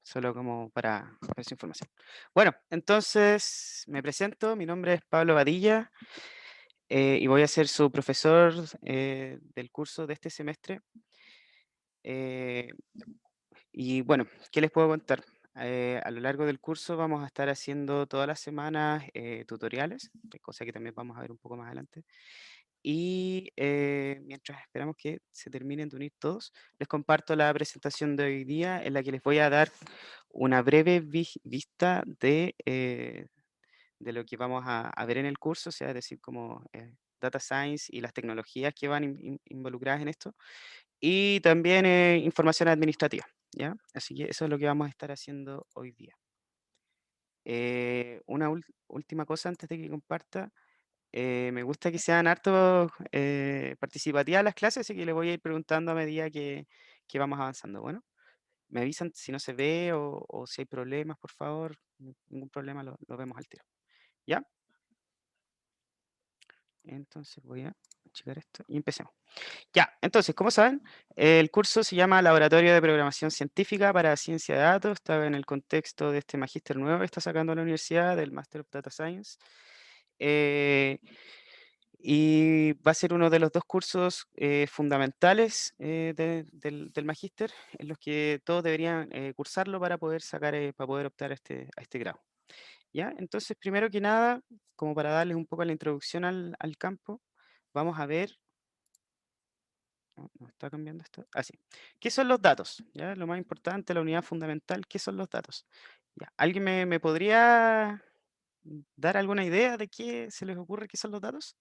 solo como para esa información. Bueno, entonces me presento, mi nombre es Pablo Badilla y voy a ser su profesor del curso de este semestre. Eh, y bueno, ¿qué les puedo contar? A lo largo del curso vamos a estar haciendo todas las semanas tutoriales, cosa que también vamos a ver un poco más adelante. Y mientras esperamos que se terminen de unir todos, les comparto la presentación de hoy día en la que les voy a dar una breve vista de lo que vamos a ver en el curso, o sea, es decir, como Data Science y las tecnologías que van involucradas en esto, y también información administrativa, ¿ya? Así que eso es lo que vamos a estar haciendo hoy día. Una última cosa antes de que comparta. Me gusta que sean harto participativas las clases, así que le voy a ir preguntando a medida que vamos avanzando. Bueno, me avisan si no se ve o si hay problemas, por favor. Ningún problema, lo vemos al tiro. ¿Ya? Entonces voy a checar esto y empecemos. Ya, entonces, como saben, el curso se llama Laboratorio de Programación Científica para Ciencia de Datos. Está en el contexto de este magíster nuevo que está sacando la universidad, del Master of Data Science. Eh, Y va a ser uno de los dos cursos fundamentales del magíster, en los que todos deberían cursarlo para poder sacar, para poder optar a este grado. ¿Ya? Entonces, primero que nada, como para darles un poco la introducción al campo, vamos a ver. No está cambiando esto. Así. ¿Qué son los datos? ¿Ya? Lo más importante, la unidad fundamental, ¿qué son los datos? ¿Ya? ¿Alguien me podría dar alguna idea de qué se les ocurre qué son los datos?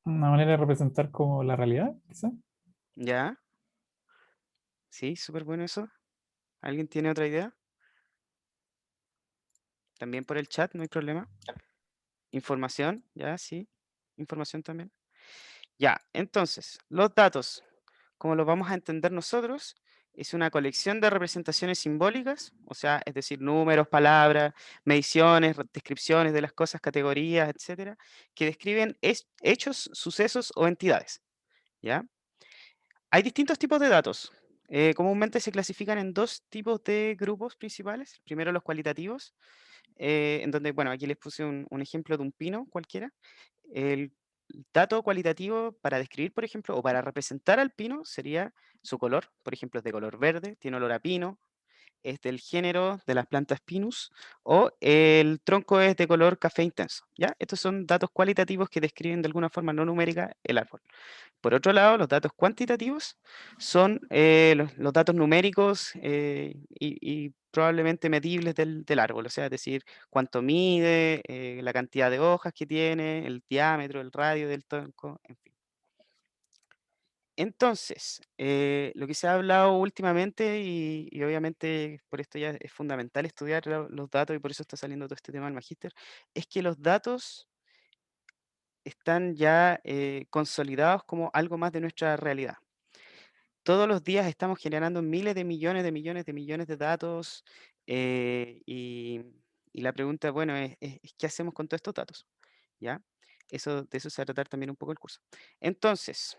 Una manera de representar como la realidad, quizá. ¿Ya? Sí, súper bueno eso. ¿Alguien tiene otra idea? También por el chat, no hay problema. Información, ya, sí. Información también. Ya, entonces, los datos, como los vamos a entender nosotros, es una colección de representaciones simbólicas, o sea, es decir, números, palabras, mediciones, descripciones de las cosas, categorías, etcétera, que describen hechos, sucesos o entidades, ¿ya? Hay distintos tipos de datos. Comúnmente se clasifican en dos tipos de grupos principales. Primero los cualitativos, en donde, bueno, aquí les puse un ejemplo de un pino cualquiera. El dato cualitativo para describir, por ejemplo, o para representar al pino sería su color. Por ejemplo, es de color verde, tiene olor a pino, es del género de las plantas Pinus, o el tronco es de color café intenso, ¿ya? Estos son datos cualitativos que describen de alguna forma no numérica el árbol. Por otro lado, los datos cuantitativos son los datos numéricos y probablemente medibles del árbol, o sea, es decir, cuánto mide, la cantidad de hojas que tiene, el diámetro, el radio del tronco, en fin. Entonces, lo que se ha hablado últimamente, y obviamente por esto ya es fundamental estudiar los datos y por eso está saliendo todo este tema del magíster, es que los datos están ya consolidados como algo más de nuestra realidad. Todos los días estamos generando miles de millones de millones de millones de datos y la pregunta, bueno, es ¿qué hacemos con todos estos datos? ¿Ya? De eso se va a tratar también un poco el curso. Entonces,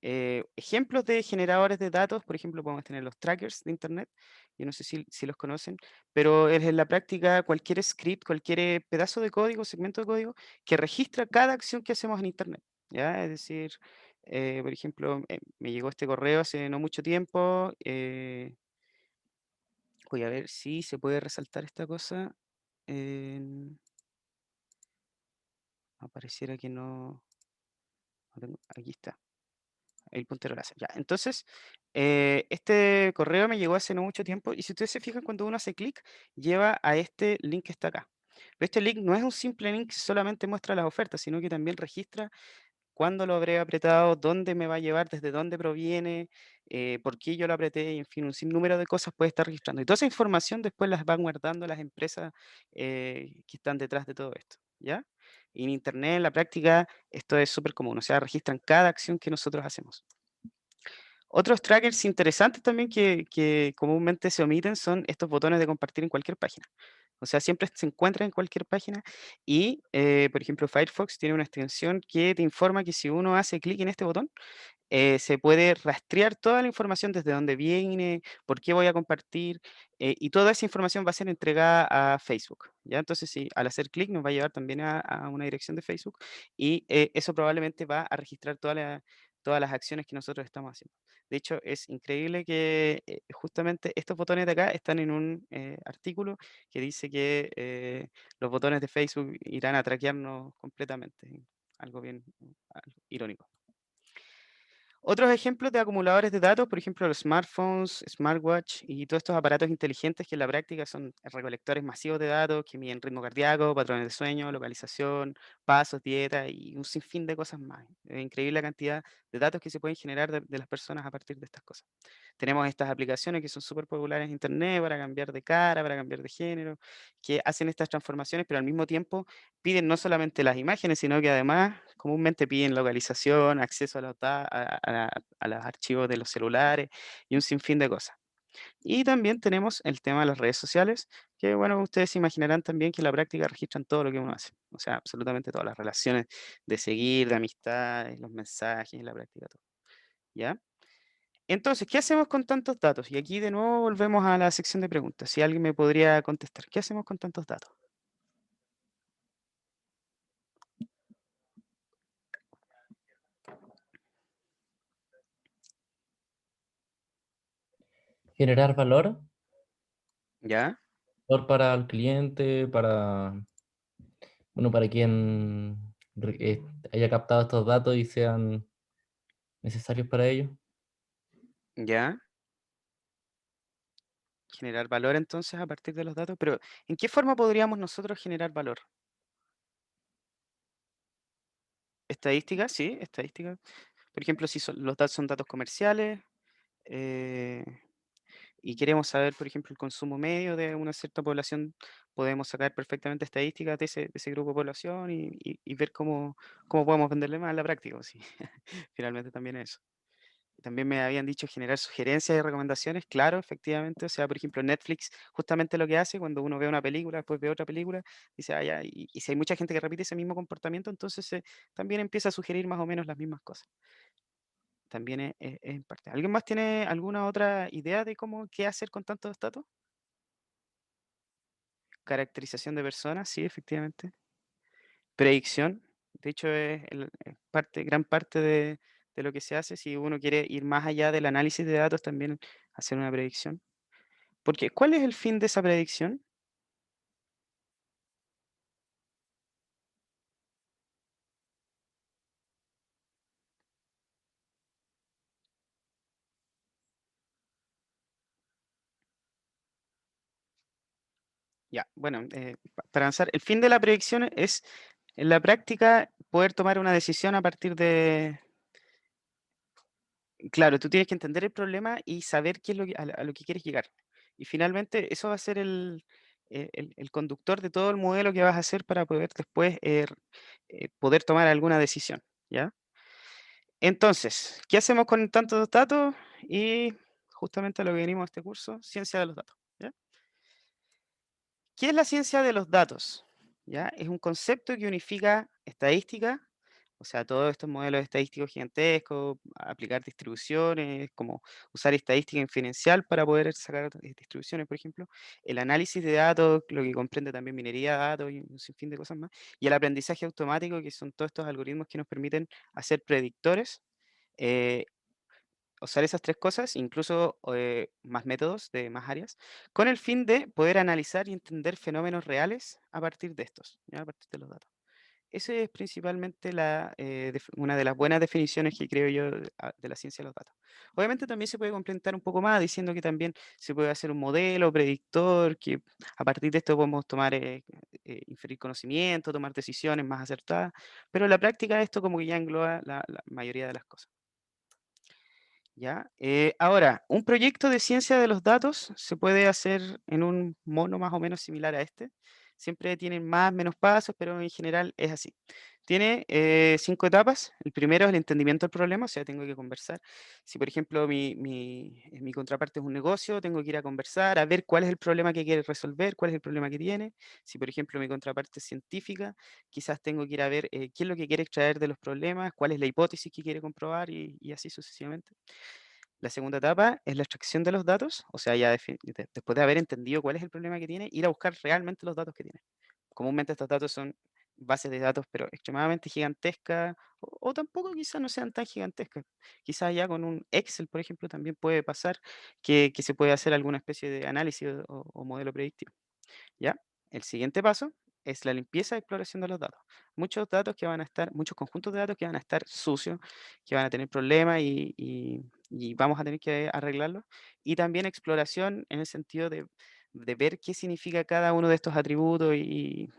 ejemplos de generadores de datos, por ejemplo, podemos tener los trackers de Internet, yo no sé si los conocen, pero es en la práctica cualquier script, cualquier pedazo de código, segmento de código, que registra cada acción que hacemos en Internet, ¿ya? Es decir, por ejemplo, me llegó este correo hace no mucho tiempo, voy a ver si se puede resaltar esta cosa, apareciera que aquí está. El puntero láser, ya. Entonces, este correo me llegó hace no mucho tiempo y si ustedes se fijan cuando uno hace clic, lleva a este link que está acá. Pero este link no es un simple link que solamente muestra las ofertas, sino que también registra cuándo lo habré apretado, dónde me va a llevar, desde dónde proviene, por qué yo lo apreté, y en fin, un sinnúmero de cosas puede estar registrando. Y toda esa información después las van guardando las empresas que están detrás de todo esto, ¿ya? Y en Internet, en la práctica, esto es súper común, o sea, registran cada acción que nosotros hacemos. Otros trackers interesantes también que comúnmente se omiten son estos botones de compartir en cualquier página. O sea, siempre se encuentra en cualquier página y, por ejemplo, Firefox tiene una extensión que te informa que si uno hace clic en este botón, se puede rastrear toda la información desde dónde viene, por qué voy a compartir, y toda esa información va a ser entregada a Facebook, ¿ya? Entonces, sí, al hacer clic nos va a llevar también a una dirección de Facebook y eso probablemente va a registrar todas las acciones que nosotros estamos haciendo. De hecho, es increíble que justamente estos botones de acá están en un artículo que dice que los botones de Facebook irán a traquearnos completamente. Algo bien irónico. Otros ejemplos de acumuladores de datos, por ejemplo, los smartphones, smartwatch y todos estos aparatos inteligentes que en la práctica son recolectores masivos de datos que miden ritmo cardíaco, patrones de sueño, localización, pasos, dieta y un sinfín de cosas más. Es increíble la cantidad de datos que se pueden generar de las personas a partir de estas cosas. Tenemos estas aplicaciones que son súper populares en Internet para cambiar de cara, para cambiar de género, que hacen estas transformaciones, pero al mismo tiempo piden no solamente las imágenes, sino que además comúnmente piden localización, acceso a a los archivos de los celulares y un sinfín de cosas. Y también tenemos el tema de las redes sociales, que bueno, ustedes se imaginarán también que en la práctica registran todo lo que uno hace. O sea, absolutamente todas las relaciones de seguir, de amistades, los mensajes, en la práctica todo. ¿Ya? Entonces, ¿qué hacemos con tantos datos? Y aquí de nuevo volvemos a la sección de preguntas. Si alguien me podría contestar, ¿qué hacemos con tantos datos? Generar ¿Ya? valor para el cliente, bueno, para quien haya captado estos datos y sean necesarios para ello. ¿Ya? Generar valor entonces a partir de los datos, pero ¿en qué forma podríamos nosotros generar valor? Estadística, sí, estadística. Por ejemplo, si los datos son datos comerciales eh, y queremos saber, por ejemplo, el consumo medio de una cierta población, podemos sacar perfectamente estadísticas de ese grupo de población y ver cómo podemos venderle más en la práctica. Pues sí. Finalmente también es eso. También me habían dicho generar sugerencias y recomendaciones, claro, efectivamente. O sea, por ejemplo, Netflix justamente lo que hace cuando uno ve una película, después ve otra película, dice, ah, ya, y si hay mucha gente que repite ese mismo comportamiento, entonces también empieza a sugerir más o menos las mismas cosas. También es en parte. ¿Alguien más tiene alguna otra idea de qué hacer con tantos datos? Caracterización de personas, sí, efectivamente. Predicción, de hecho, es gran parte de lo que se hace. Si uno quiere ir más allá del análisis de datos, también hacer una predicción. Porque, ¿cuál es el fin de esa predicción? Ya, bueno, para avanzar, el fin de la predicción es, en la práctica, poder tomar una decisión a partir de, claro, tú tienes que entender el problema y saber qué es a lo que quieres llegar. Y finalmente, eso va a ser el conductor de todo el modelo que vas a hacer para poder después poder tomar alguna decisión, ¿ya? Entonces, ¿qué hacemos con tantos datos? Y justamente a lo que venimos a este curso, ciencia de los datos, ¿ya? ¿Qué es la ciencia de los datos? ¿Ya? Es un concepto que unifica estadística, o sea, todos estos modelos estadísticos gigantescos, aplicar distribuciones, como usar estadística inferencial para poder sacar distribuciones, por ejemplo, el análisis de datos, lo que comprende también minería de datos y un sinfín de cosas más, y el aprendizaje automático, que son todos estos algoritmos que nos permiten hacer predictores, eh, usar esas 3 cosas, incluso, más métodos de más áreas, con el fin de poder analizar y entender fenómenos reales a partir de estos, ¿ya? A partir de los datos. Ese es principalmente una de las buenas definiciones que creo yo de la ciencia de los datos. Obviamente también se puede complementar un poco más diciendo que también se puede hacer un modelo predictor, que a partir de esto podemos tomar, inferir conocimiento, tomar decisiones más acertadas, pero en la práctica esto como que ya engloba la mayoría de las cosas. ¿Ya? Ahora, un proyecto de ciencia de los datos se puede hacer en un mono más o menos similar a este. Siempre tienen más, menos pasos, pero en general es así. Tiene 5 etapas. El primero es el entendimiento del problema, o sea, tengo que conversar. Si, por ejemplo, mi contraparte es un negocio, tengo que ir a conversar, a ver cuál es el problema que quiere resolver, cuál es el problema que tiene. Si, por ejemplo, mi contraparte es científica, quizás tengo que ir a ver qué es lo que quiere extraer de los problemas, cuál es la hipótesis que quiere comprobar y así sucesivamente. La segunda etapa es la extracción de los datos, o sea, ya después de haber entendido cuál es el problema que tiene, ir a buscar realmente los datos que tiene. Comúnmente estos datos son bases de datos, pero extremadamente gigantescas, o tampoco quizás no sean tan gigantescas. Quizás ya con un Excel, por ejemplo, también puede pasar que se puede hacer alguna especie de análisis o modelo predictivo. ¿Ya? El siguiente paso es la limpieza y exploración de los datos. Muchos datos que van a estar, muchos conjuntos de datos que van a estar sucios, que van a tener problemas y vamos a tener que arreglarlos. Y también exploración en el sentido de ver qué significa cada uno de estos atributos y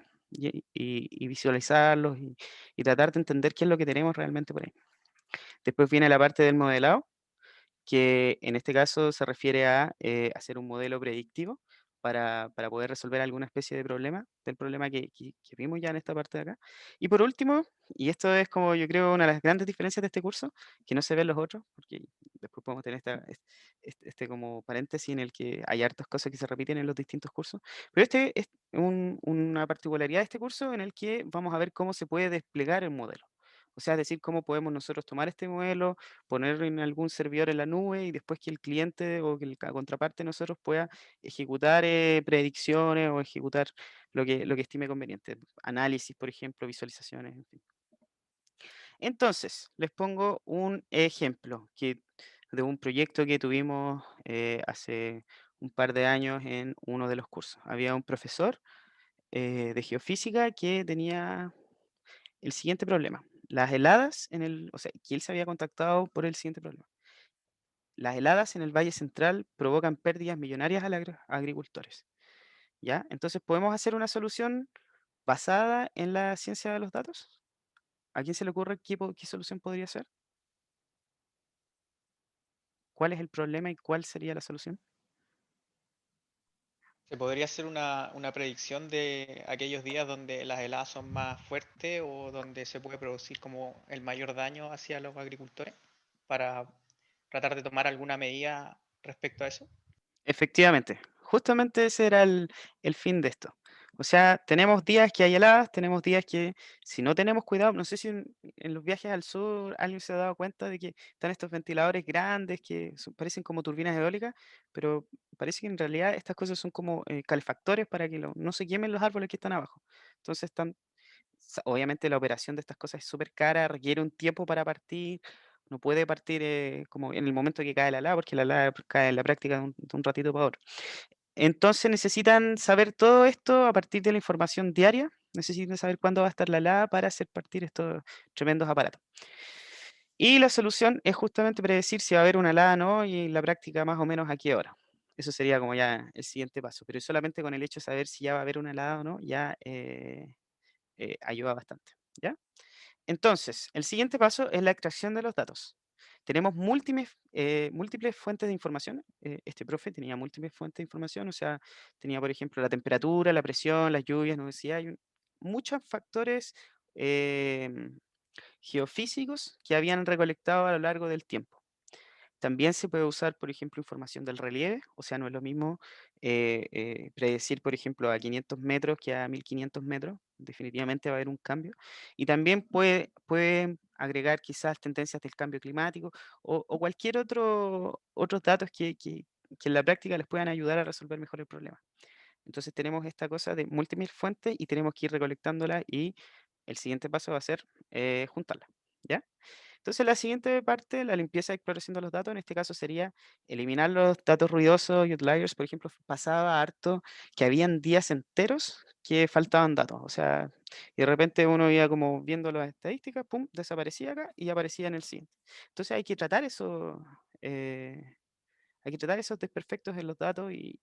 visualizarlos y tratar de entender qué es lo que tenemos realmente por ahí. Después viene la parte del modelado, que en este caso se refiere a hacer un modelo predictivo para poder resolver alguna especie de problema, del problema que vimos ya en esta parte de acá. Y por último, y esto es como yo creo una de las grandes diferencias de este curso, que no se ven los otros, porque después podemos tener este como paréntesis en el que hay hartas cosas que se repiten en los distintos cursos, pero este es una particularidad de este curso en el que vamos a ver cómo se puede desplegar el modelo. O sea, es decir, cómo podemos nosotros tomar este modelo, ponerlo en algún servidor en la nube y después que el cliente o que la contraparte de nosotros pueda ejecutar predicciones o ejecutar lo que estime conveniente. Análisis, por ejemplo, visualizaciones, en fin. Entonces, les pongo un ejemplo de un proyecto que tuvimos hace un par de años en uno de los cursos. Había un profesor de geofísica que tenía el siguiente problema. Las heladas o sea, que él se había contactado por el siguiente problema. Las heladas en el Valle Central provocan pérdidas millonarias a los agricultores, ¿ya? Entonces, ¿podemos hacer una solución basada en la ciencia de los datos? ¿A quién se le ocurre qué solución podría ser? ¿Cuál es el problema y cuál sería la solución? ¿Se podría hacer una predicción de aquellos días donde las heladas son más fuertes o donde se puede producir como el mayor daño hacia los agricultores para tratar de tomar alguna medida respecto a eso? Efectivamente, justamente ese era el fin de esto. O sea, tenemos días que hay heladas, tenemos días que si no tenemos cuidado, no sé si en los viajes al sur alguien se ha dado cuenta de que están estos ventiladores grandes que parecen como turbinas eólicas, pero parece que en realidad estas cosas son como calefactores para que no se quemen los árboles que están abajo. Entonces, obviamente la operación de estas cosas es súper cara, requiere un tiempo para partir, no puede partir como en el momento que cae la helada, porque la helada cae en la práctica de un ratito para otro. Entonces necesitan saber todo esto a partir de la información diaria, necesitan saber cuándo va a estar la helada para hacer partir estos tremendos aparatos. Y la solución es justamente predecir si va a haber una helada o no y en la práctica más o menos a qué hora. Eso sería como ya el siguiente paso, pero solamente con el hecho de saber si ya va a haber una helada o no, ya ayuda bastante, ¿ya? Entonces, el siguiente paso es la extracción de los datos. Tenemos múltiples fuentes de información. Este profe tenía múltiples fuentes de información, o sea, tenía, por ejemplo, la temperatura, la presión, las lluvias, no decía, hay muchos factores em, geofísicos que habían recolectado a lo largo del tiempo. También se puede usar, por ejemplo, información del relieve, o sea, no es lo mismo predecir, por ejemplo, a 500 metros que a 1500 metros, definitivamente va a haber un cambio. Y también pueden agregar quizás tendencias del cambio climático o cualquier otros datos que en la práctica les puedan ayudar a resolver mejor el problema. Entonces tenemos esta cosa de múltiples fuentes y tenemos que ir recolectándolas y el siguiente paso va a ser juntarlas, ¿ya? Entonces, la siguiente parte, la limpieza y exploración de los datos, en este caso sería eliminar los datos ruidosos y outliers. Por ejemplo, pasaba harto que habían días enteros que faltaban datos. O sea, y de repente uno iba como viendo las estadísticas, pum, desaparecía acá y aparecía en el siguiente. Entonces eh, hay que tratar esos desperfectos en los datos y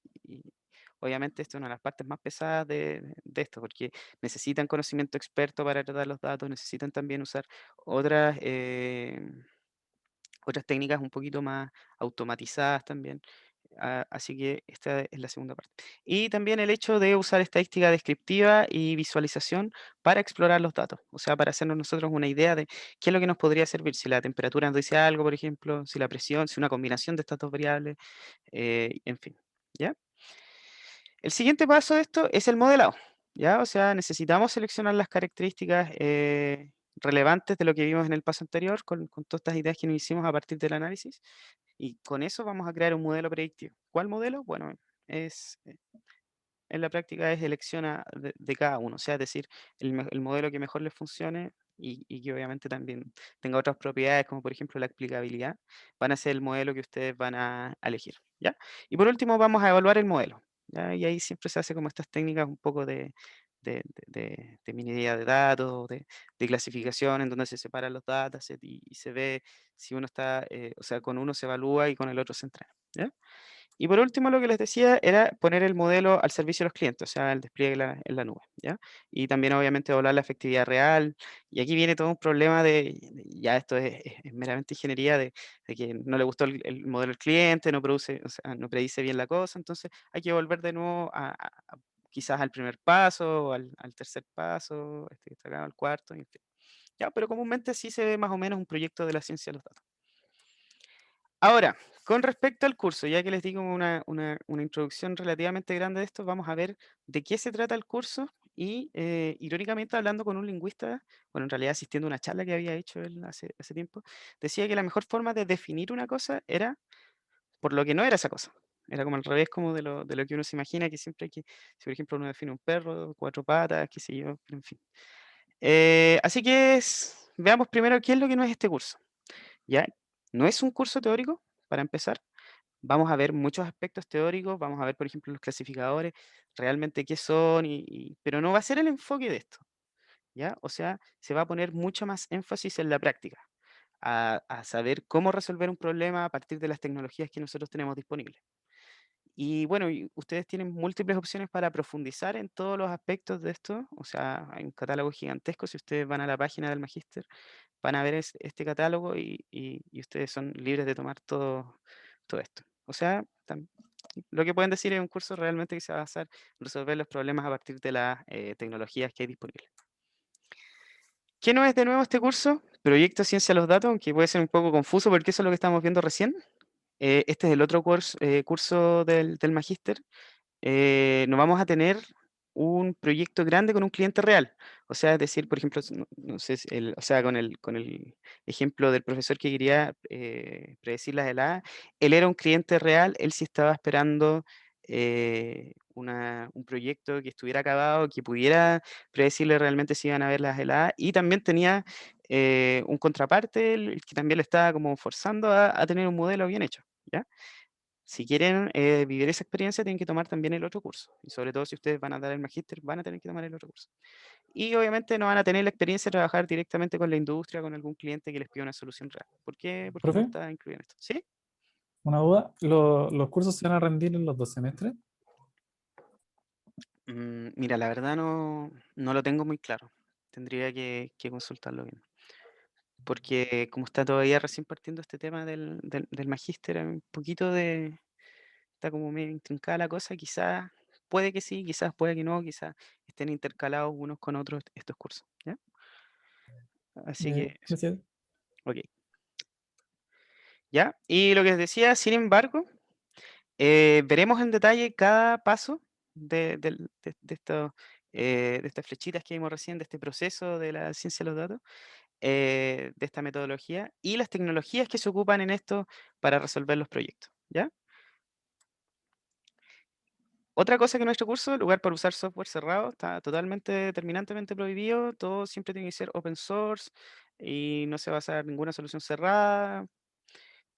obviamente esto es una de las partes más pesadas de esto, porque necesitan conocimiento experto para tratar los datos, necesitan también usar otras, otras técnicas un poquito más automatizadas también. Así que esta es la segunda parte. Y también el hecho de usar estadística descriptiva y visualización para explorar los datos, o sea, para hacernos nosotros una idea de qué es lo que nos podría servir, si la temperatura nos dice algo, por ejemplo, si la presión, si una combinación de estas dos variables, en fin, ¿ya? El siguiente paso de esto es el modelado, ¿ya? O sea, necesitamos seleccionar las características relevantes de lo que vimos en el paso anterior con todas estas ideas que nos hicimos a partir del análisis. Y con eso vamos a crear un modelo predictivo. ¿Cuál modelo? Bueno, es, en la práctica es selecciona de cada uno, o sea, es decir, el modelo que mejor les funcione y que obviamente también tenga otras propiedades, como por ejemplo la explicabilidad, van a ser el modelo que ustedes van a elegir, ¿ya? Y por último vamos a evaluar el modelo, ¿ya? Y ahí siempre se hace como estas técnicas un poco de minería de datos, de clasificación, en donde se separan los datasets y se ve si uno está, o sea, con uno se evalúa y con el otro se entrena, ¿ya? Y por último, lo que les decía era poner el modelo al servicio de los clientes, o sea, el despliegue en la nube, ¿ya? Y también, obviamente, evaluar la efectividad real. Y aquí viene todo un problema ya esto es meramente ingeniería, de que no le gustó el modelo al cliente, no produce, o sea, no predice bien la cosa, entonces hay que volver de nuevo quizás al primer paso, o al tercer paso, este que está acá, al cuarto, en fin. Ya, pero comúnmente sí se ve más o menos un proyecto de la ciencia de los datos. Ahora, con respecto al curso, ya que les digo una introducción relativamente grande de esto, vamos a ver de qué se trata el curso y, irónicamente, hablando con un lingüista, bueno, en realidad asistiendo a una charla que había hecho él hace tiempo, decía que la mejor forma de definir una cosa era por lo que no era esa cosa. Era como al revés como de lo que uno se imagina, que siempre hay que, si por ejemplo uno define un perro, cuatro patas, qué sé yo, en fin. Así que veamos primero qué es lo que no es este curso. ¿Ya? No es un curso teórico, para empezar. Vamos a ver muchos aspectos teóricos, vamos a ver, por ejemplo, los clasificadores, realmente qué son, pero no va a ser el enfoque de esto, ¿ya? O sea, se va a poner mucho más énfasis en la práctica, a saber cómo resolver un problema a partir de las tecnologías que nosotros tenemos disponibles. Y bueno, y ustedes tienen múltiples opciones para profundizar en todos los aspectos de esto, o sea, hay un catálogo gigantesco, si ustedes van a la página del Magíster, van a ver este catálogo y ustedes son libres de tomar todo esto. O sea, lo que pueden decir es un curso realmente que se va a basar en resolver los problemas a partir de las tecnologías que hay disponibles. ¿Qué no es de nuevo este curso? Proyecto Ciencia de los Datos, aunque puede ser un poco confuso porque eso es lo que estamos viendo recién. Este es el otro curso del Magíster. No vamos a tener un proyecto grande con un cliente real. O sea, es decir, por ejemplo, no sé, o sea, con el ejemplo del profesor que quería predecir las heladas, él era un cliente real, él sí estaba esperando un proyecto que estuviera acabado, que pudiera predecirle realmente si iban a ver las heladas, y también tenía un contraparte el que también le estaba como forzando a tener un modelo bien hecho, ¿ya? Si quieren vivir esa experiencia, tienen que tomar también el otro curso. Y sobre todo si ustedes van a dar el magíster, van a tener que tomar el otro curso. Y obviamente no van a tener la experiencia de trabajar directamente con la industria, con algún cliente que les pida una solución real. ¿Por qué? Porque no Profe, está incluido en esto. ¿Sí? una duda. ¿Los cursos se van a rendir en los 2 semestres? Mira, la verdad no lo tengo muy claro. Tendría que consultarlo bien. Porque como está todavía recién partiendo este tema del magíster, hay un poquito está como medio intrincada la cosa, quizás puede que sí, quizás puede que no, quizás estén intercalados unos con otros estos cursos, ¿ya? Así que eso, Gracias. ok, ¿ya? Y lo que les decía, sin embargo, veremos en detalle cada paso de estas flechitas que vimos recién, de este proceso de la ciencia de los datos, de esta metodología y las tecnologías que se ocupan en esto para resolver los proyectos, ¿ya? Otra cosa que en nuestro curso, el lugar para usar software cerrado, está totalmente, terminantemente prohibido. Todo siempre tiene que ser open source y no se va a usar ninguna solución cerrada.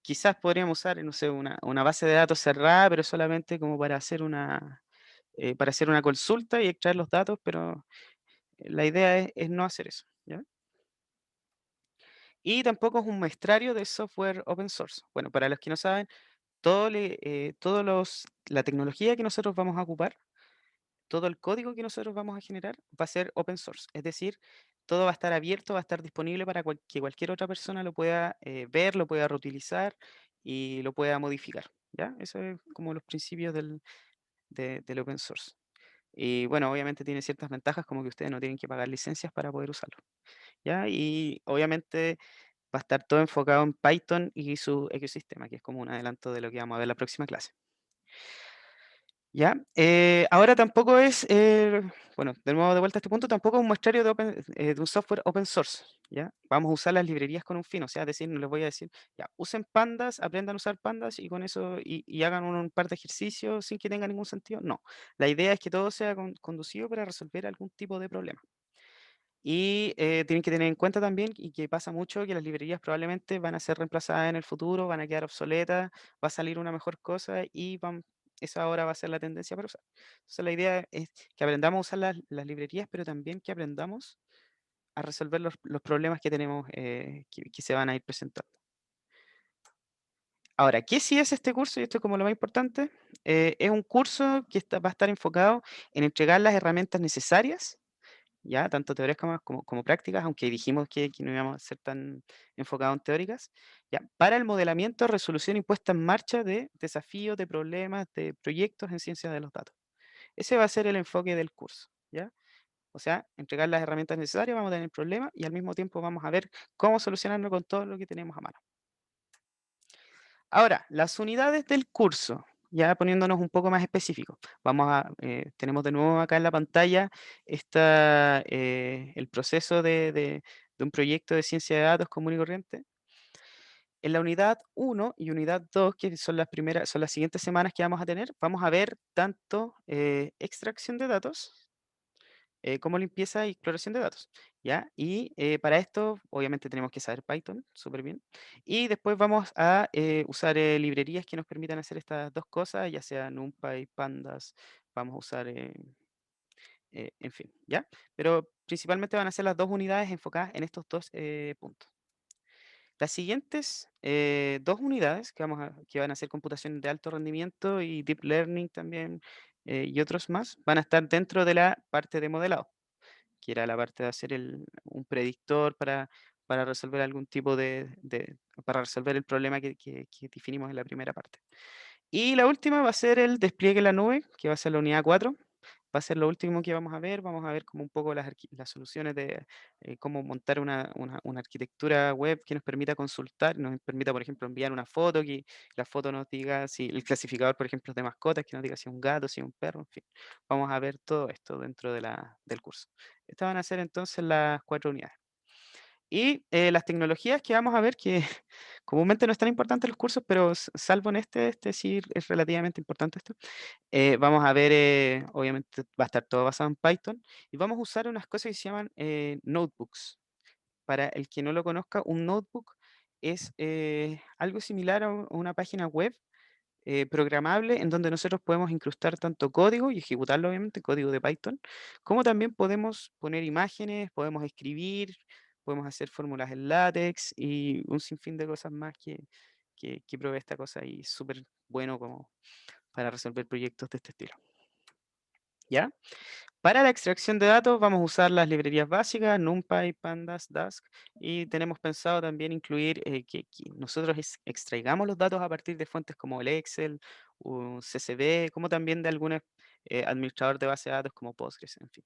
Quizás podríamos usar, no sé, una base de datos cerrada, pero solamente como para hacer una consulta y extraer los datos, pero la idea es no hacer eso, ¿ya? Y tampoco es un muestrario de software open source. Bueno, para los que no saben, la tecnología que nosotros vamos a ocupar, todo el código que nosotros vamos a generar va a ser open source, es decir, todo va a estar abierto, va a estar disponible para que cualquier otra persona lo pueda ver, lo pueda reutilizar y lo pueda modificar, ¿ya? Eso es como los principios del open source. Y bueno, obviamente tiene ciertas ventajas como que ustedes no tienen que pagar licencias para poder usarlo, ¿ya? Y obviamente va a estar todo enfocado en Python y su ecosistema, que es como un adelanto de lo que vamos a ver en la próxima clase. ¿Ya? Ahora tampoco es, bueno, de nuevo de vuelta a este punto, tampoco es un muestrario de un software open source, ¿ya? Vamos a usar las librerías con un fin, o sea, es decir, no les voy a decir, ya, usen pandas, aprendan a usar pandas y con eso, y hagan un par de ejercicios sin que tenga ningún sentido. No, la idea es que todo sea conducido para resolver algún tipo de problema. Y tienen que tener en cuenta también, y que pasa mucho, que las librerías probablemente van a ser reemplazadas en el futuro, van a quedar obsoletas, va a salir una mejor cosa y esa ahora va a ser la tendencia para usar. Entonces la idea es que aprendamos a usar las librerías, pero también que aprendamos a resolver los problemas que tenemos, que se van a ir presentando. Ahora, ¿qué sí es este curso? Y esto es como lo más importante. Es un curso que va a estar enfocado en entregar las herramientas necesarias, ya, tanto teóricas como prácticas, aunque dijimos que no íbamos a ser tan enfocados en teóricas, ya, para el modelamiento, resolución y puesta en marcha de desafíos, de problemas, de proyectos en ciencia de los datos. Ese va a ser el enfoque del curso, ¿ya? O sea, entregar las herramientas necesarias, vamos a tener problemas y al mismo tiempo vamos a ver cómo solucionarlo con todo lo que tenemos a mano. Ahora, las unidades del curso, ya poniéndonos un poco más específicos. Tenemos de nuevo acá en la pantalla el proceso de un proyecto de ciencia de datos común y corriente. En la unidad 1 y unidad 2, que son las siguientes semanas que vamos a tener, vamos a ver tanto extracción de datos, como limpieza y exploración de datos, ¿ya? Y para esto, obviamente, tenemos que saber Python súper bien. Y después vamos a usar librerías que nos permitan hacer estas dos cosas, ya sea NumPy, Pandas, vamos a usar, en fin, ¿ya? Pero principalmente van a ser las dos unidades enfocadas en estos dos puntos. Las siguientes dos unidades que van a ser computación de alto rendimiento y deep learning también, y otros más, van a estar dentro de la parte de modelado, que era la parte de hacer un predictor para resolver algún tipo para resolver el problema que definimos en la primera parte. Y la última va a ser el despliegue en la nube, que va a ser la unidad 4. Va a ser lo último que vamos a ver como un poco las soluciones de cómo montar una arquitectura web que nos permita consultar, nos permita, por ejemplo, enviar una foto, que la foto nos diga si el clasificador, por ejemplo, de mascotas, que nos diga si es un gato, si es un perro, en fin. Vamos a ver todo esto dentro del curso. Estas van a ser entonces las 4 unidades. Y las tecnologías que vamos a ver, que comúnmente no es tan importante en los cursos, pero salvo en este sí es relativamente importante esto. Vamos a ver, obviamente va a estar todo basado en Python, y vamos a usar unas cosas que se llaman notebooks. Para el que no lo conozca, un notebook es algo similar a una página web programable en donde nosotros podemos incrustar tanto código y ejecutarlo, obviamente, código de Python, como también podemos poner imágenes, podemos escribir, podemos hacer fórmulas en LaTeX y un sinfín de cosas más que provee esta cosa y súper bueno como para resolver proyectos de este estilo. ¿Ya? Para la extracción de datos vamos a usar las librerías básicas, NumPy, Pandas, Dask, y tenemos pensado también incluir que nosotros extraigamos los datos a partir de fuentes como el Excel, o CSV, como también de algún administrador de base de datos como Postgres, en fin.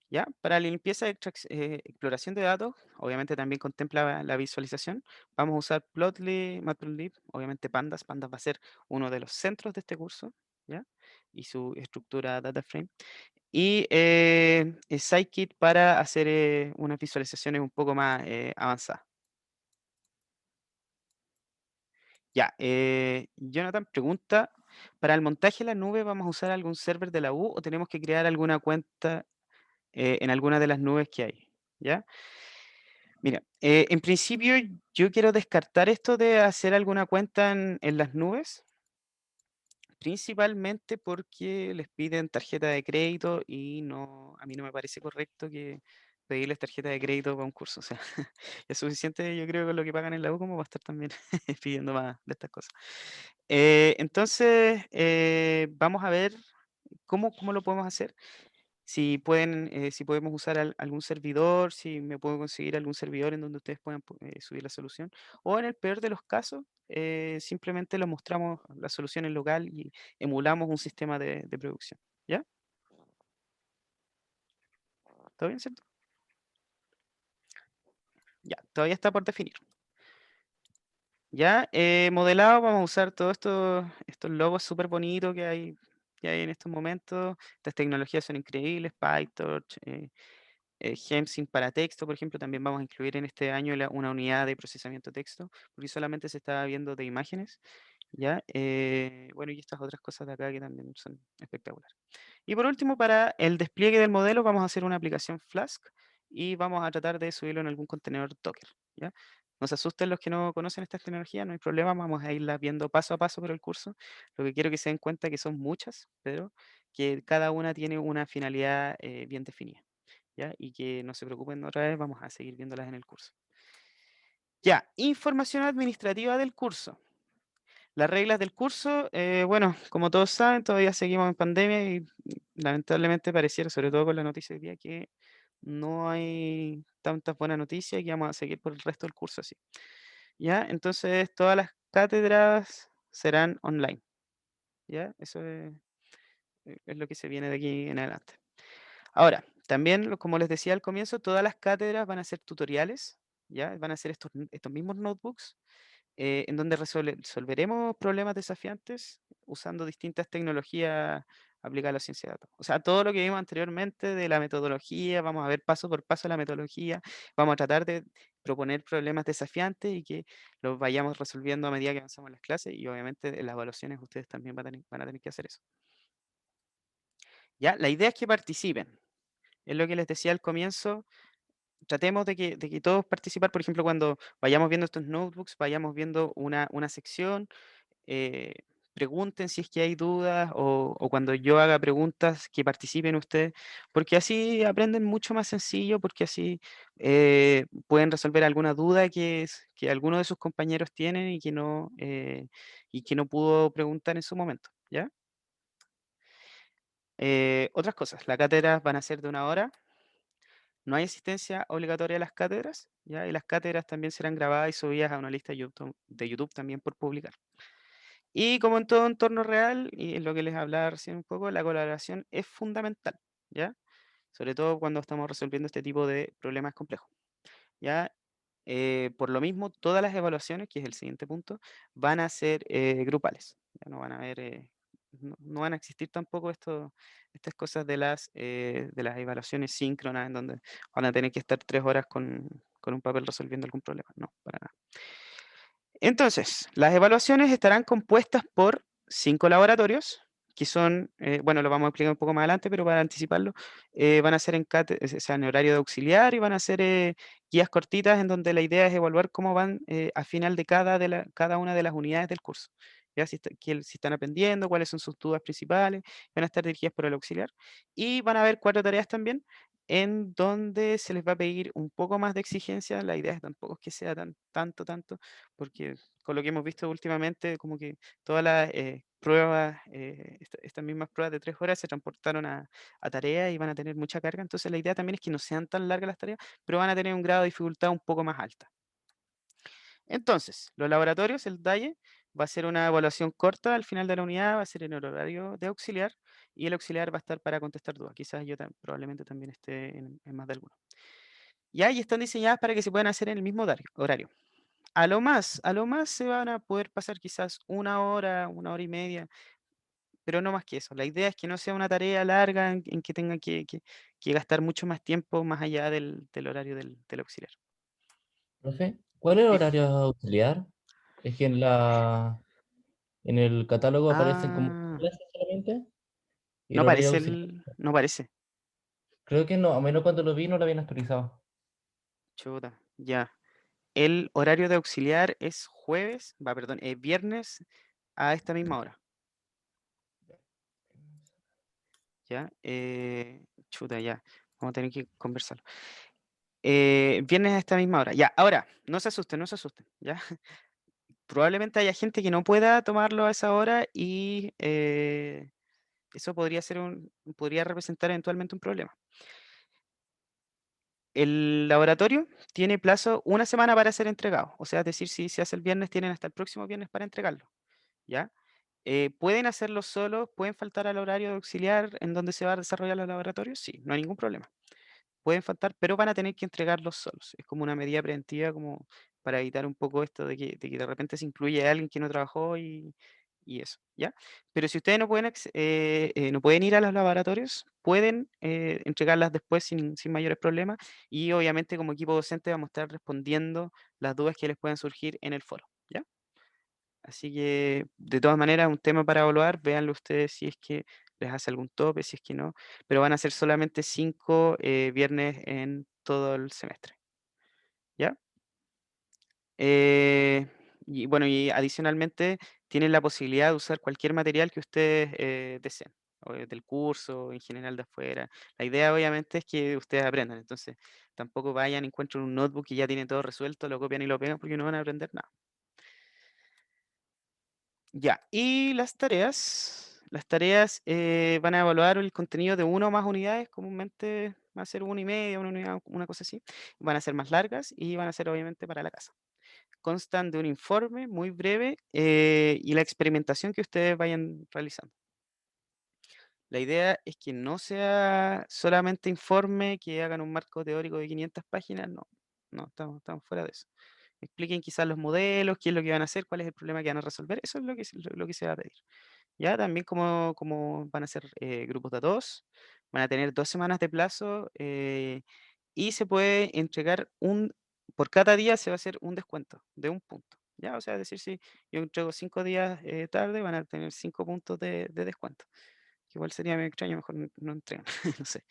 ¿Ya? Para la limpieza y exploración de datos, obviamente también contempla la visualización. Vamos a usar Plotly, Matplotlib, obviamente Pandas. Pandas va a ser uno de los centros de este curso, ¿ya? Y su estructura DataFrame. Y Scikit para hacer unas visualizaciones un poco más avanzadas. Ya, Jonathan pregunta, ¿para el montaje en la nube vamos a usar algún server de la U o tenemos que crear alguna cuenta en alguna de las nubes que hay? ¿Ya? Mira, en principio yo quiero descartar esto de hacer alguna cuenta en las nubes, principalmente porque les piden tarjeta de crédito y a mí no me parece correcto que pedirles tarjeta de crédito para un curso. O sea, es suficiente, yo creo, con lo que pagan en la U como va a estar también pidiendo más de estas cosas. Entonces, vamos a ver cómo lo podemos hacer. si pueden, si podemos usar algún servidor, si me puedo conseguir algún servidor en donde ustedes puedan subir la solución. O en el peor de los casos, simplemente lo mostramos la solución en local y emulamos un sistema de producción. ¿Ya? ¿Todo bien, cierto? Ya, todavía está por definir. Ya, modelado, vamos a usar todos estos logos súper bonitos que hay en estos momentos. Estas tecnologías son increíbles, PyTorch, Gemsync para texto, por ejemplo, también vamos a incluir en este año una unidad de procesamiento de texto, porque solamente se estaba viendo de imágenes, ¿ya? Bueno, y estas otras cosas de acá que también son espectaculares. Y por último, para el despliegue del modelo, vamos a hacer una aplicación Flask y vamos a tratar de subirlo en algún contenedor Docker, ¿ya? No se asusten los que no conocen estas tecnologías, no hay problema, vamos a irlas viendo paso a paso por el curso. Lo que quiero que se den cuenta que son muchas, pero que cada una tiene una finalidad bien definida. ¿Ya? Y que no se preocupen otra vez, vamos a seguir viéndolas en el curso. Ya, información administrativa del curso. Las reglas del curso, bueno, como todos saben, todavía seguimos en pandemia y lamentablemente pareciera, sobre todo con la noticia de hoy día, que no hay tantas buenas noticias y que vamos a seguir por el resto del curso así. ¿Ya? Entonces, todas las cátedras serán online. ¿Ya? Eso es lo que se viene de aquí en adelante. Ahora, también, como les decía al comienzo, todas las cátedras van a ser tutoriales, ¿ya? Van a ser estos mismos notebooks, en donde resolveremos problemas desafiantes usando distintas tecnologías aplicadas a la ciencia de datos. O sea, todo lo que vimos anteriormente de la metodología, vamos a ver paso por paso la metodología, vamos a tratar de proponer problemas desafiantes y que los vayamos resolviendo a medida que avanzamos en las clases y obviamente en las evaluaciones ustedes también van a tener que hacer eso. ¿Ya? La idea es que participen. Es lo que les decía al comienzo, tratemos de que todos participar, por ejemplo, cuando vayamos viendo estos notebooks, vayamos viendo una sección, eh, pregunten si es que hay dudas o cuando yo haga preguntas, que participen ustedes, porque así aprenden mucho más sencillo, porque así pueden resolver alguna duda que alguno de sus compañeros tienen y que no pudo preguntar en su momento, ¿ya? Otras cosas, las cátedras van a ser de 1 hora. No hay asistencia obligatoria a las cátedras, ¿ya? Y las cátedras también serán grabadas y subidas a una lista de YouTube también por publicar. Y como en todo entorno real, y es lo que les hablaba recién un poco, la colaboración es fundamental, ¿ya? Sobre todo cuando estamos resolviendo este tipo de problemas complejos, ¿ya? Por lo mismo, todas las evaluaciones, que es el siguiente punto, van a ser grupales, ya no van a haber, no van a existir tampoco estas cosas de las evaluaciones síncronas, en donde van a tener que estar 3 horas con un papel resolviendo algún problema. No, para nada. Entonces, las evaluaciones estarán compuestas por 5 laboratorios, que son, bueno, lo vamos a explicar un poco más adelante, pero para anticiparlo, van a ser o sea, en horario de auxiliar y van a ser guías cortitas en donde la idea es evaluar cómo van al final de cada una de las unidades del curso. Ya si están aprendiendo, cuáles son sus dudas principales, van a estar dirigidas por el auxiliar. Y van a haber 4 tareas también en donde se les va a pedir un poco más de exigencia. La idea es tampoco es que sea tanto, porque con lo que hemos visto últimamente, como que todas las pruebas, estas mismas pruebas de 3 horas se transportaron a tareas y van a tener mucha carga. Entonces la idea también es que no sean tan largas las tareas, pero van a tener un grado de dificultad un poco más alta. Entonces, los laboratorios, el DALLE, va a ser una evaluación corta al final de la unidad, va a ser en el horario de auxiliar, y el auxiliar va a estar para contestar dudas. Quizás yo probablemente también esté en más de alguno. Y ahí están diseñadas para que se puedan hacer en el mismo horario. A lo más se van a poder pasar quizás 1 hora y media, pero no más que eso. La idea es que no sea una tarea larga en que tengan que gastar mucho más tiempo más allá del horario del auxiliar. Profe, ¿cuál es el Sí. horario auxiliar? Es que en el catálogo aparecen como Ah, clases solamente y el no horario parece auxiliar. no parece. Creo que no, a menos cuando lo vi no lo habían actualizado. Chuta, ya. El horario de auxiliar es perdón, viernes a esta misma hora. ¿Ya? Chuta, ya. Vamos a tener que conversarlo. Viernes a esta misma hora. Ya, ahora, no se asusten, no se asusten, ¿ya? Probablemente haya gente que no pueda tomarlo a esa hora y Eso podría representar eventualmente un problema. El laboratorio tiene plazo una semana para ser entregado. O sea, es decir, si se hace el viernes, tienen hasta el próximo viernes para entregarlo. ¿Ya? ¿Pueden hacerlo solos? ¿Pueden faltar al horario de auxiliar en donde se va a desarrollar los laboratorios? Sí, no hay ningún problema. Pueden faltar, pero van a tener que entregarlos solos. Es como una medida preventiva como para evitar un poco esto de que de repente se incluye a alguien que no trabajó y eso, ¿ya? Pero si ustedes no pueden ir a los laboratorios, pueden entregarlas después sin mayores problemas y obviamente como equipo docente vamos a estar respondiendo las dudas que les puedan surgir en el foro, ¿ya? Así que, de todas maneras, un tema para evaluar, véanlo ustedes si es que les hace algún tope, si es que no, pero van a ser solamente 5 viernes en todo el semestre, ¿ya? Y bueno, y adicionalmente tienen la posibilidad de usar cualquier material que ustedes deseen, o del curso, en general de afuera. La idea obviamente es que ustedes aprendan, entonces tampoco vayan, encuentren un notebook y ya tiene todo resuelto, lo copian y lo pegan porque no van a aprender nada. Ya, y las tareas van a evaluar el contenido de una o más unidades, comúnmente va a ser 1,5, una unidad, una cosa así. Van a ser más largas y van a ser obviamente para la casa. Constan de un informe muy breve y la experimentación que ustedes vayan realizando. La idea es que no sea solamente informe, que hagan un marco teórico de 500 páginas, no, estamos fuera de eso. Expliquen quizás los modelos, qué es lo que van a hacer, cuál es el problema que van a resolver, eso es lo que se va a pedir. Ya también como van a ser grupos de 2, van a tener 2 semanas de plazo y se puede entregar por cada día se va a hacer un descuento de 1 punto. Ya, o sea, es decir, si yo entrego 5 días tarde, van a tener 5 puntos de descuento. Que igual sería medio extraño, mejor no entregan, no sé.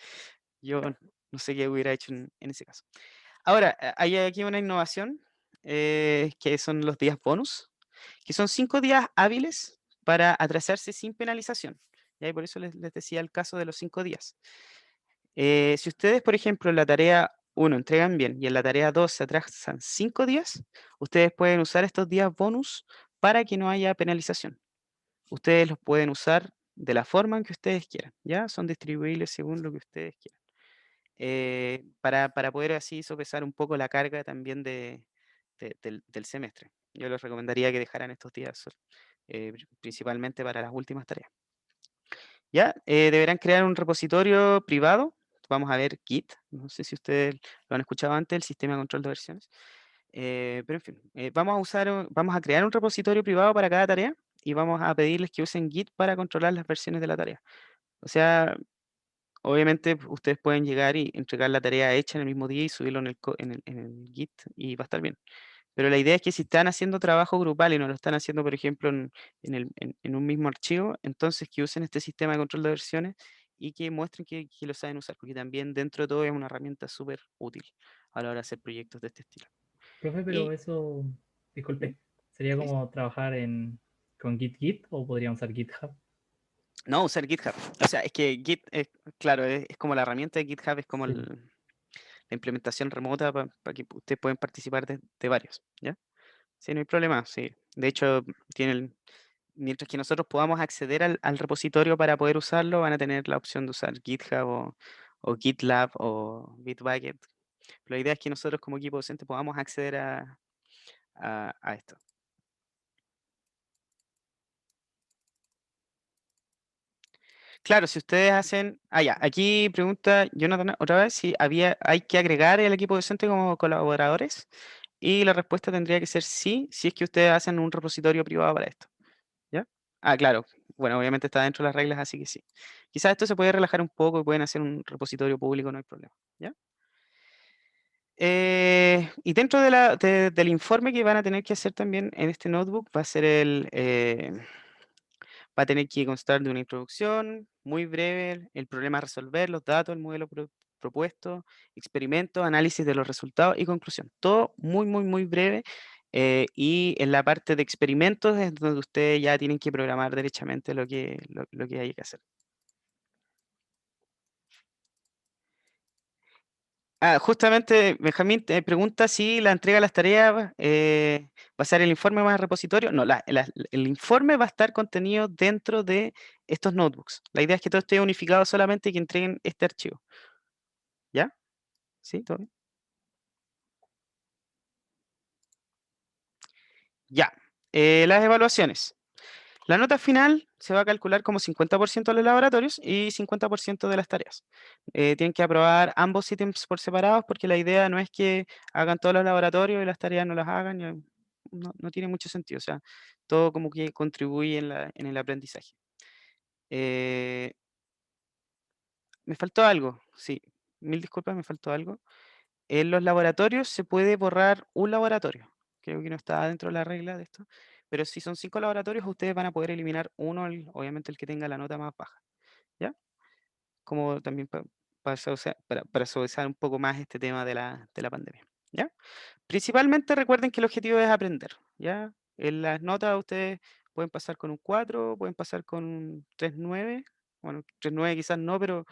Yo no sé qué hubiera hecho en ese caso. Ahora, hay aquí una innovación que son los días bonus, que son 5 días hábiles para atrasarse sin penalización. ¿Ya? Y por eso les decía el caso de los 5 días. Si ustedes, por ejemplo, en la tarea 1 entregan bien y en la tarea 2 se atrasan 5 días, ustedes pueden usar estos días bonus para que no haya penalización. Ustedes los pueden usar de la forma en que ustedes quieran, ¿ya? Son distribuibles según lo que ustedes quieran. Para poder así sopesar un poco la carga también del semestre. Yo les recomendaría que dejaran estos días principalmente para las últimas tareas. ¿Ya? Deberán crear un repositorio privado. Vamos a ver Git. No sé si ustedes lo han escuchado antes, el sistema de control de versiones. Pero en fin, vamos a crear un repositorio privado para cada tarea y vamos a pedirles que usen Git para controlar las versiones de la tarea. O sea, obviamente ustedes pueden llegar y entregar la tarea hecha en el mismo día y subirlo en el Git y va a estar bien. Pero la idea es que si están haciendo trabajo grupal y no lo están haciendo, por ejemplo, en un mismo archivo, entonces que usen este sistema de control de versiones y que muestren que lo saben usar, porque también dentro de todo es una herramienta súper útil a la hora de hacer proyectos de este estilo. Profe, pero Y, eso, disculpe, ¿sería ¿sí? como trabajar con Git o podríamos usar GitHub? No, usar GitHub. O sea, es que Git, claro, es como la herramienta de GitHub, es como Sí. la implementación remota para que ustedes puedan participar de varios, ¿ya? Sí, no hay problema, sí. De hecho, mientras que nosotros podamos acceder al repositorio para poder usarlo, van a tener la opción de usar GitHub o GitLab o Bitbucket. La idea es que nosotros como equipo docente podamos acceder a esto. Claro, si ustedes hacen. Ya, aquí pregunta Jonathan otra vez si hay que agregar el equipo docente como colaboradores. Y la respuesta tendría que ser sí, si es que ustedes hacen un repositorio privado para esto. ¿Ya? Claro. Bueno, obviamente está dentro de las reglas, así que sí. Quizás esto se puede relajar un poco y pueden hacer un repositorio público, no hay problema. ¿Ya? Y dentro del informe que van a tener que hacer también en este notebook va a ser va a tener que constar de una introducción muy breve, el problema a resolver, los datos, el modelo propuesto, experimentos, análisis de los resultados y conclusión. Todo muy, muy, muy breve. Y en la parte de experimentos es donde ustedes ya tienen que programar derechamente lo que hay que hacer. Justamente Benjamín te pregunta si la entrega de las tareas va a ser el informe más el repositorio. No, el informe va a estar contenido dentro de estos notebooks. La idea es que todo esté unificado solamente y que entreguen este archivo. ¿Ya? ¿Sí? ¿Todo bien? Ya. Las evaluaciones. La nota final se va a calcular como 50% de los laboratorios y 50% de las tareas. Tienen que aprobar ambos ítems por separados porque la idea no es que hagan todos los laboratorios y las tareas no las hagan. No tiene mucho sentido. O sea, todo como que contribuye en el aprendizaje. Me faltó algo, sí. Mil disculpas, me faltó algo. En los laboratorios se puede borrar un laboratorio. Creo que no está dentro de la regla de esto. Pero si son 5 laboratorios, ustedes van a poder eliminar uno, obviamente el que tenga la nota más baja. ¿Ya? Como también para suavizar un poco más este tema de la pandemia. ¿Ya? Principalmente recuerden que el objetivo es aprender. ¿Ya? En las notas ustedes pueden pasar con un 4, pueden pasar con un 3,9. Bueno, 3,9 quizás no, pero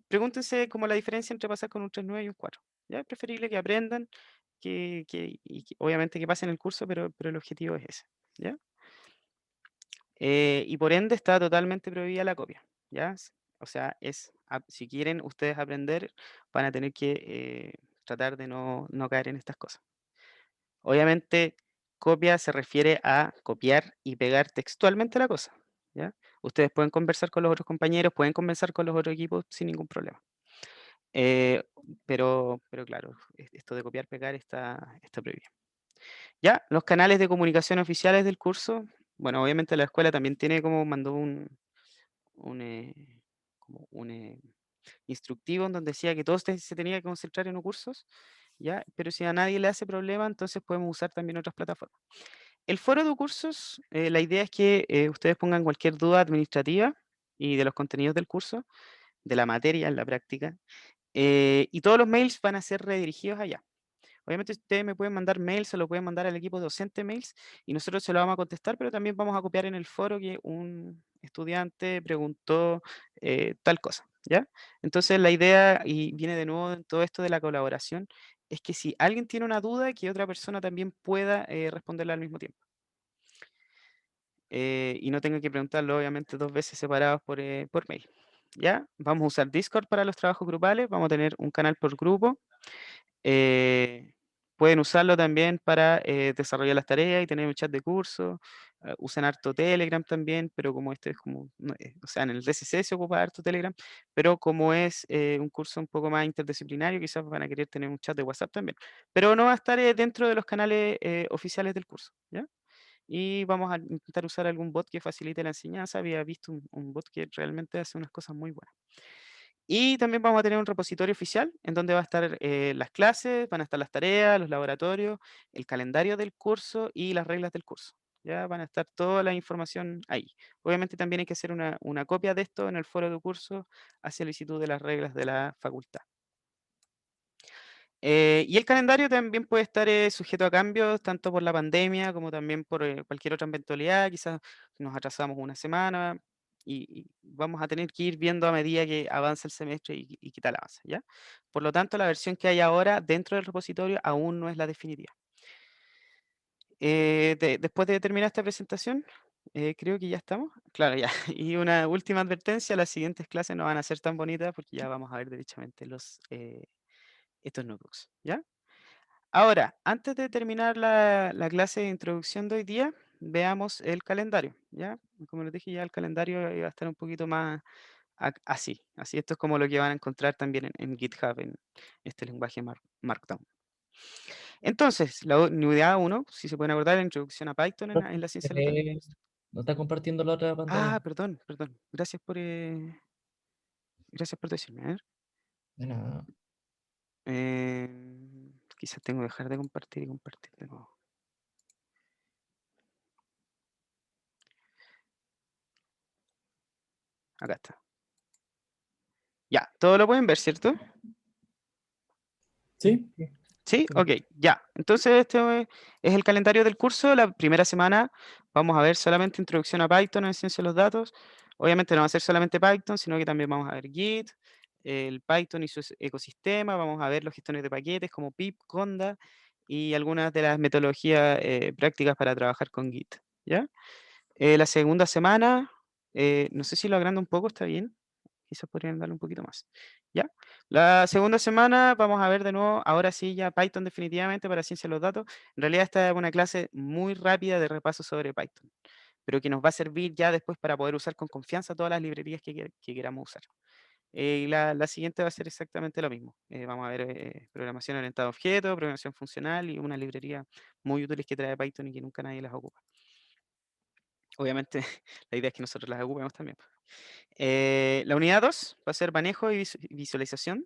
pregúntense como la diferencia entre pasar con un 3,9 y un 4. ¿Ya? Es preferible que aprendan, y que obviamente que pasen el curso, pero el objetivo es ese. ¿Ya? Y por ende está totalmente prohibida la copia. ¿Ya? O sea, si quieren ustedes aprender, van a tener que tratar de no caer en estas cosas. Obviamente, copia se refiere a copiar y pegar textualmente la cosa. ¿Ya? Ustedes pueden conversar con los otros compañeros, pueden conversar con los otros equipos sin ningún problema. Pero claro, esto de copiar, pegar está prohibido. Ya, los canales de comunicación oficiales del curso. Bueno, obviamente la escuela también mandó un instructivo en donde decía que todos se tenía que concentrar en los cursos, ¿ya? Pero si a nadie le hace problema, entonces podemos usar también otras plataformas. El foro de cursos, la idea es que ustedes pongan cualquier duda administrativa y de los contenidos del curso, de la materia en la práctica, y todos los mails van a ser redirigidos allá. Obviamente ustedes me pueden mandar mails, se lo pueden mandar al equipo docente mails y nosotros se lo vamos a contestar, pero también vamos a copiar en el foro que un estudiante preguntó tal cosa, ¿ya? Entonces la idea, y viene de nuevo en todo esto de la colaboración, es que si alguien tiene una duda, que otra persona también pueda responderla al mismo tiempo. Y no tenga que preguntarlo, obviamente, 2 veces separados por mail, ¿ya? Vamos a usar Discord para los trabajos grupales, vamos a tener un canal por grupo. Pueden usarlo también para desarrollar las tareas y tener un chat de curso. Usan harto Telegram también, pero como este es como, o sea, en el DCC se ocupa harto Telegram, pero como es un curso un poco más interdisciplinario, quizás van a querer tener un chat de WhatsApp también. Pero no va a estar dentro de los canales oficiales del curso, ¿ya? Y vamos a intentar usar algún bot que facilite la enseñanza. Había visto un bot que realmente hace unas cosas muy buenas. Y también vamos a tener un repositorio oficial en donde va a estar las clases, van a estar las tareas, los laboratorios, el calendario del curso y las reglas del curso. Ya van a estar toda la información ahí. Obviamente también hay que hacer una copia de esto en el foro de curso a solicitud de las reglas de la facultad. Y el calendario también puede estar sujeto a cambios, tanto por la pandemia como también por cualquier otra eventualidad. Quizás nos atrasamos una semana y vamos a tener que ir viendo a medida que avanza el semestre y qué tal avanza, ¿ya? Por lo tanto, la versión que hay ahora dentro del repositorio aún no es la definitiva. Después de terminar esta presentación, creo que ya estamos. Claro, ya. Y una última advertencia, las siguientes clases no van a ser tan bonitas porque ya vamos a ver derechamente estos notebooks, ¿ya? Ahora, antes de terminar la clase de introducción de hoy día, veamos el calendario, ¿ya? Como les dije, ya el calendario va a estar un poquito más así. Esto es como lo que van a encontrar también en GitHub, en este lenguaje Markdown. Entonces, la unidad 1, si se pueden acordar, la introducción a Python en la ciencia de los datos. ¿No está compartiendo la otra pantalla? Perdón. Gracias por decirme. A ver. De nada. Quizás tengo que dejar de compartir y compartir de nuevo. Acá está. Ya, todo lo pueden ver, ¿cierto? ¿Sí? Sí, ok, ya. Entonces este es el calendario del curso. La primera semana vamos a ver solamente introducción a Python en ciencia de los datos. Obviamente no va a ser solamente Python, sino que también vamos a ver Git, el Python y su ecosistema, vamos a ver los gestores de paquetes como pip, conda y algunas de las metodologías prácticas para trabajar con Git, ¿ya? La segunda semana, no sé si lo agrando un poco, está bien. Quizás podrían darle un poquito más. ¿Ya? La segunda semana vamos a ver de nuevo, ahora sí ya Python definitivamente para ciencia de los datos. En realidad esta es una clase muy rápida de repaso sobre Python, pero que nos va a servir ya después para poder usar con confianza todas las librerías que queramos usar. Y la siguiente va a ser exactamente lo mismo. Vamos a ver programación orientada a objetos, programación funcional y unas librerías muy útiles que trae Python y que nunca nadie las ocupa. Obviamente la idea es que nosotros las ocupemos también. La unidad 2 va a ser manejo y visualización.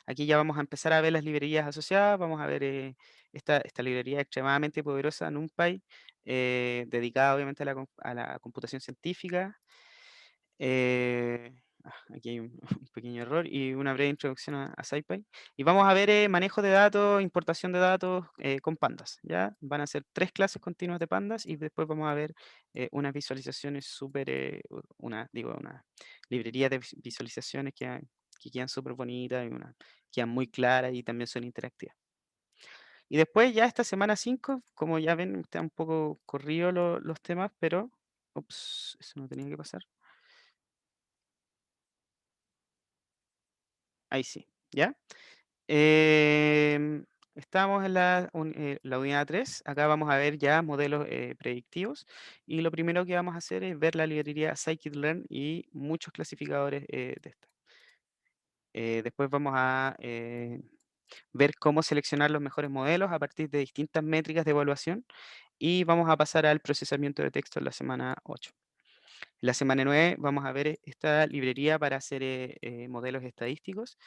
Aquí ya vamos a empezar a ver las librerías asociadas, vamos a ver esta librería extremadamente poderosa, NumPy, dedicada obviamente a la computación científica. Aquí hay un, un pequeño error y una breve introducción a SciPy. Y vamos a ver manejo de datos, importación de datos con pandas. ¿Ya? Van a ser 3 clases continuas de pandas y después vamos a ver unas visualizaciones súper, una librería de visualizaciones que quedan súper bonitas y quedan muy claras y también son interactivas. Y después ya esta semana 5, como ya ven, está un poco corrido los temas, pero... Ups, eso no tenía que pasar. Ahí sí, ¿ya? Estamos en la unidad 3. Acá vamos a ver ya modelos predictivos. Y lo primero que vamos a hacer es ver la librería scikit-learn y muchos clasificadores de esta. Después vamos a ver cómo seleccionar los mejores modelos a partir de distintas métricas de evaluación. Y vamos a pasar al procesamiento de texto en la semana 8. En la semana 9 vamos a ver esta librería para hacer modelos estadísticos.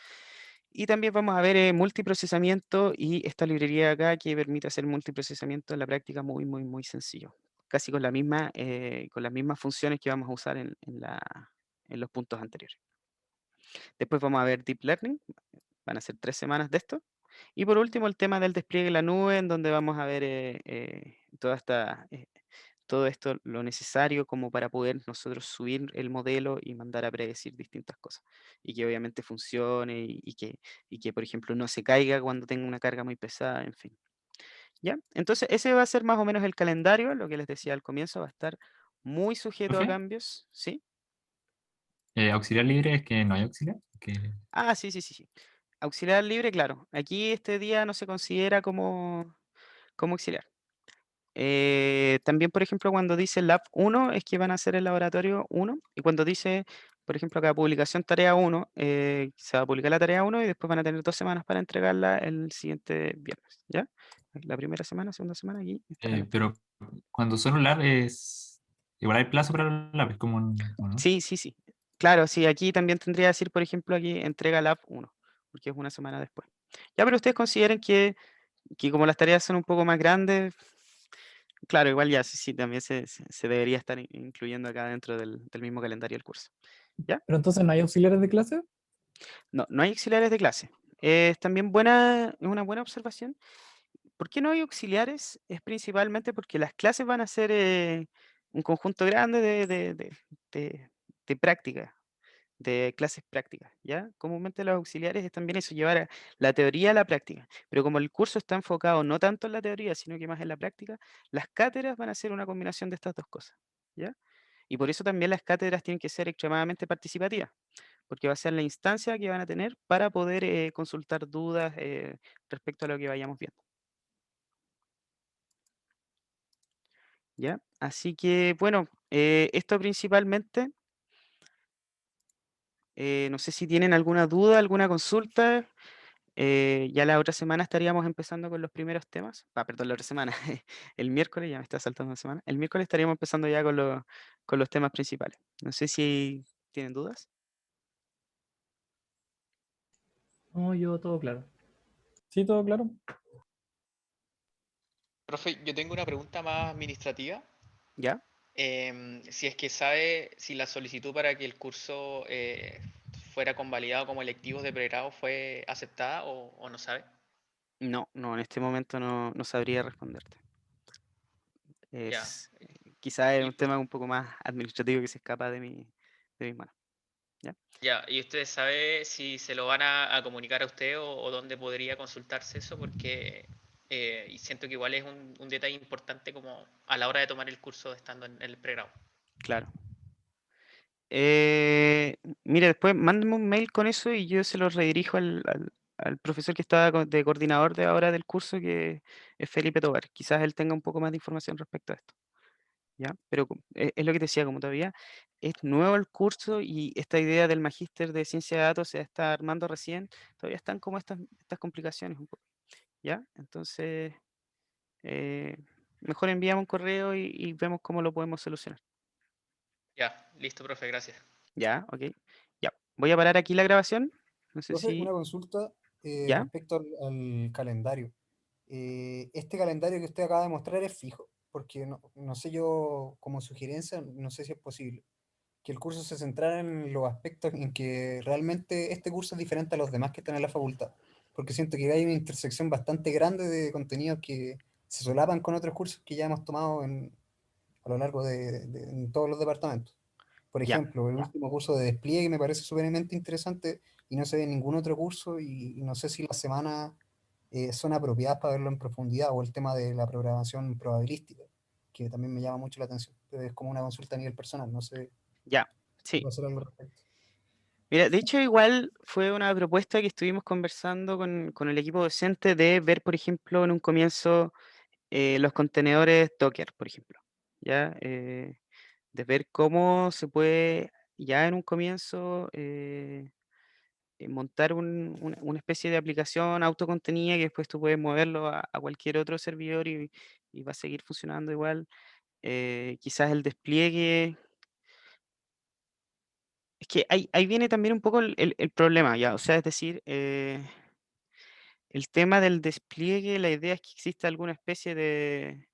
Y también vamos a ver multiprocesamiento y esta librería acá que permite hacer multiprocesamiento en la práctica muy, muy, muy sencillo. Casi con con las mismas funciones que vamos a usar en los puntos anteriores. Después vamos a ver Deep Learning. Van a ser 3 semanas de esto. Y por último, el tema del despliegue en la nube, en donde vamos a ver todo esto, lo necesario como para poder nosotros subir el modelo y mandar a predecir distintas cosas. Y que obviamente funcione y que, por ejemplo, no se caiga cuando tenga una carga muy pesada, en fin. ¿Ya? Entonces, ese va a ser más o menos el calendario, lo que les decía al comienzo, va a estar muy sujeto a ¿Profe? cambios, ¿sí? Auxiliar libre es que no hay auxiliar. Ah, sí, sí, sí, sí. Auxiliar libre, claro. Aquí este día no se considera como auxiliar. También, por ejemplo, cuando dice Lab 1 es que van a hacer el laboratorio 1 y cuando dice, por ejemplo, acá publicación tarea 1, se va a publicar la tarea 1 y después van a tener 2 semanas para entregarla el siguiente viernes, ¿ya? La primera semana, segunda semana, aquí estarán los Pero cuando son un lab es... Igual hay plazo para los lab, es como un... ¿o no? Sí, sí, sí. Claro, sí, aquí también tendría que decir, por ejemplo, aquí entrega Lab 1, porque es una semana después. Ya, pero ustedes consideren que como las tareas son un poco más grandes, claro, igual ya sí, sí, también se debería estar incluyendo acá dentro del mismo calendario del curso. ¿Ya? Pero entonces no hay auxiliares de clase. No, no hay auxiliares de clase. Es también es una buena observación. ¿Por qué no hay auxiliares? Es principalmente porque las clases van a ser un conjunto grande de, de prácticas, de clases prácticas, ¿ya? Comúnmente los auxiliares es también eso, llevar la teoría a la práctica. Pero como el curso está enfocado no tanto en la teoría, sino que más en la práctica, las cátedras van a ser una combinación de estas dos cosas, ¿ya? Y por eso también las cátedras tienen que ser extremadamente participativas, porque va a ser la instancia que van a tener para poder consultar dudas respecto a lo que vayamos viendo. ¿Ya? Así que, bueno, esto principalmente. No sé si tienen alguna duda, alguna consulta. Ya la otra semana estaríamos empezando con los primeros temas. Perdón, la otra semana. El miércoles, ya me está saltando una semana. El miércoles estaríamos empezando ya con los temas principales. No sé si tienen dudas. No, yo todo claro. Sí, todo claro. Profe, yo tengo una pregunta más administrativa. ¿Ya? Si es que sabe si la solicitud para que el curso fuera convalidado como electivos de pregrado fue aceptada o no sabe. No, no, en este momento no sabría responderte. Ya. Quizá es Y un tema un poco más administrativo que se escapa de mis manos. Ya, ¿y usted sabe si se lo van a comunicar a usted o dónde podría consultarse eso? Porque y siento que igual es un detalle importante como a la hora de tomar el curso estando en el pregrado. Claro. Mire, después mándame un mail con eso y yo se lo redirijo al profesor que está de coordinador de ahora del curso, que es Felipe Tobar. Quizás él tenga un poco más de información respecto a esto. ¿Ya? Pero es lo que te decía, como todavía es nuevo el curso y esta idea del magíster de ciencia de datos se está armando recién, todavía están como estas complicaciones un poco. ¿Ya? Entonces, eh, mejor enviamos un correo y vemos cómo lo podemos solucionar. Ya, listo, profe, gracias. Ya, ok. Ya, voy a parar aquí la grabación. No sé Profe, si... una consulta ¿Ya? respecto al calendario. Este calendario que usted acaba de mostrar es fijo, porque no sé yo, como sugerencia, no sé si es posible que el curso se centrara en los aspectos en que realmente este curso es diferente a los demás que están en la facultad, porque siento que hay una intersección bastante grande de contenidos que se solapan con otros cursos que ya hemos tomado a lo largo en todos los departamentos. Por Ya, ejemplo, el último curso de despliegue me parece supremamente interesante y no se ve en ningún otro curso y no sé si las semanas son apropiadas para verlo en profundidad, o el tema de la programación probabilística, que también me llama mucho la atención, pero es como una consulta a nivel personal, no sé ya. si Sí. puedo hacer algo al respecto. Mira, de hecho, igual fue una propuesta que estuvimos conversando con el equipo docente de ver, por ejemplo, en un comienzo los contenedores Docker, por ejemplo. ¿Ya? De ver cómo se puede ya en un comienzo montar una especie de aplicación autocontenida que después tú puedes moverlo a cualquier otro servidor y va a seguir funcionando igual. Quizás el despliegue. Es que ahí viene también un poco el problema, ya. O sea, es decir, el tema del despliegue, la idea es que exista alguna especie de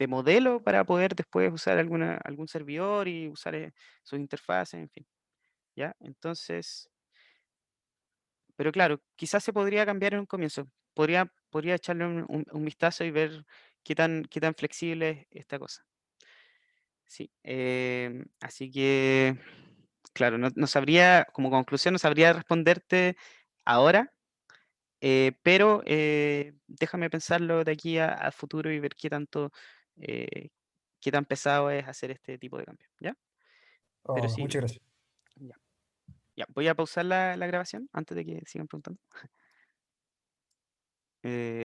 modelo para poder después usar algún servidor y usar sus interfaces, en fin. ¿Ya? Entonces, pero claro, quizás se podría cambiar en un comienzo. Podría echarle un vistazo y ver qué tan flexible es esta cosa. Sí, así que, claro, no sabría, como conclusión, no sabría responderte ahora, pero déjame pensarlo de aquí a futuro y ver eh, qué tan pesado es hacer este tipo de cambio, ¿ya? Pero Oh, sí, muchas gracias. ya. Ya, voy a pausar la grabación antes de que sigan preguntando.